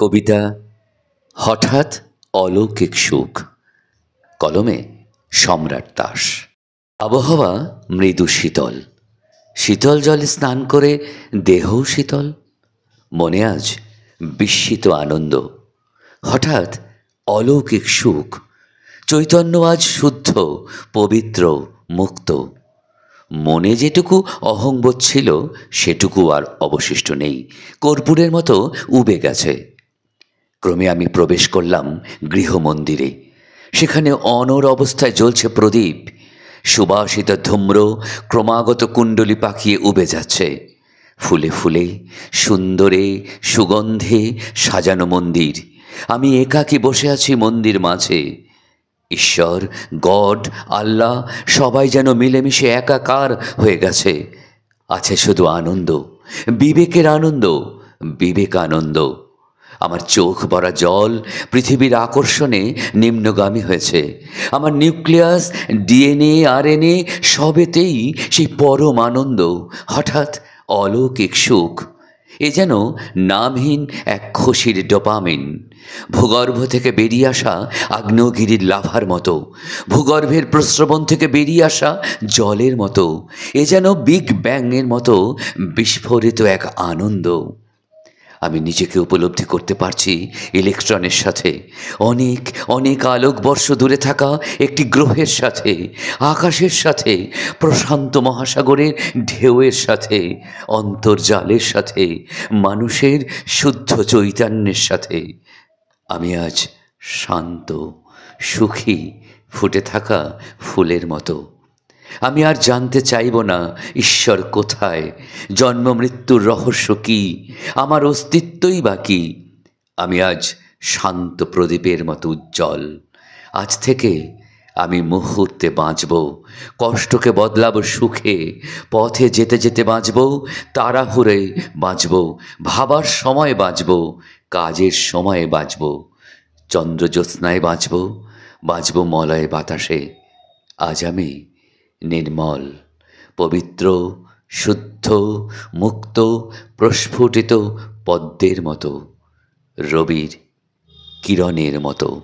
কবিতা হঠাৎ অলৌকিক সুখ, কলমে সম্রাট দাস। আবহাওয়া মৃদু শীতল, শীতল জলে স্নান করে দেহও শীতল। মনে আজ বিস্মিত আনন্দ, হঠাৎ অলৌকিক সুখ। চৈতন্য আজ শুদ্ধ, পবিত্র, মুক্ত। মনে যেটুকু অহংবোধ ছিল সেটুকু আর অবশিষ্ট নেই, কর্পূরের মতো উবে গেছে। ক্রমে আমি প্রবেশ করলাম গৃহমন্দিরে। সেখানে অনড় অবস্থায় জ্বলছে প্রদীপ। সুবাসিত ধূম্র ক্রমাগত কুণ্ডলী পাকিয়ে উবে যাচ্ছে। ফুলে ফুলে, সুন্দরে, সুগন্ধে সাজানো মন্দির। আমি একাকী বসে আছি মন্দির মাঝে। ঈশ্বর, গড, আল্লাহ সবাই যেন মিলেমিশে একাকার হয়ে গেছে। আছে শুধু আনন্দ, বিবেকের আনন্দ, বিবেকানন্দ। আমার চোখ ভরা জল পৃথিবীর আকর্ষণে নিম্নগামী হয়েছে। আমার নিউক্লিয়াস, ডিএনএ, আরএনএ সবেতেই সেই পরম আনন্দ, হঠাৎ অলৌকিক সুখ। এ যেন নামহীন এক খুশির ডোপামিন। ভূগর্ভ থেকে বেরিয়ে আসা আগ্নেয়গিরির লাভার মতো, ভূগর্ভের প্রস্রবণ থেকে বেরিয়ে আসা জলের মতো। এ যেন বিগ ব্যাংয়ের মতো বিস্ফোরিত এক আনন্দ। আমি নিজেকে উপলব্ধি করতে পারছি ইলেকট্রনের সাথে, অনেক অনেক আলোকবর্ষ দূরে থাকা একটি গ্রহের সাথে, আকাশের সাথে, প্রশান্ত মহাসাগরের ঢেউয়ের সাথে, অন্তর্জালের সাথে, মানুষের শুদ্ধ চৈতন্যের সাথে। আমি আজ শান্ত, সুখী, ফুটে থাকা ফুলের মতো। আমি আর জানতে চাইব না ঈশ্বর কোথায়, জন্ম মৃত্যুর রহস্য কী, আমার অস্তিত্বই বা কী। আমি আজ শান্ত প্রদীপের মতো উজ্জ্বল। আজ থেকে আমি মুহূর্তে বাঁচব, কষ্টকে বদলাব সুখে, পথে যেতে যেতে বাঁচব, তাড়াহুড়ে বাঁচব, ভাবার সময় বাঁচব, কাজের সময়ে বাঁচব, চন্দ্রজ্যোৎস্নায় বাঁচব, বাঁচব মলয় বাতাসে। আজ আমি নির্মল, পবিত্র, শুদ্ধ, মুক্ত, প্রস্ফুটিত পদ্মের মতো, রবির কিরণের মতো।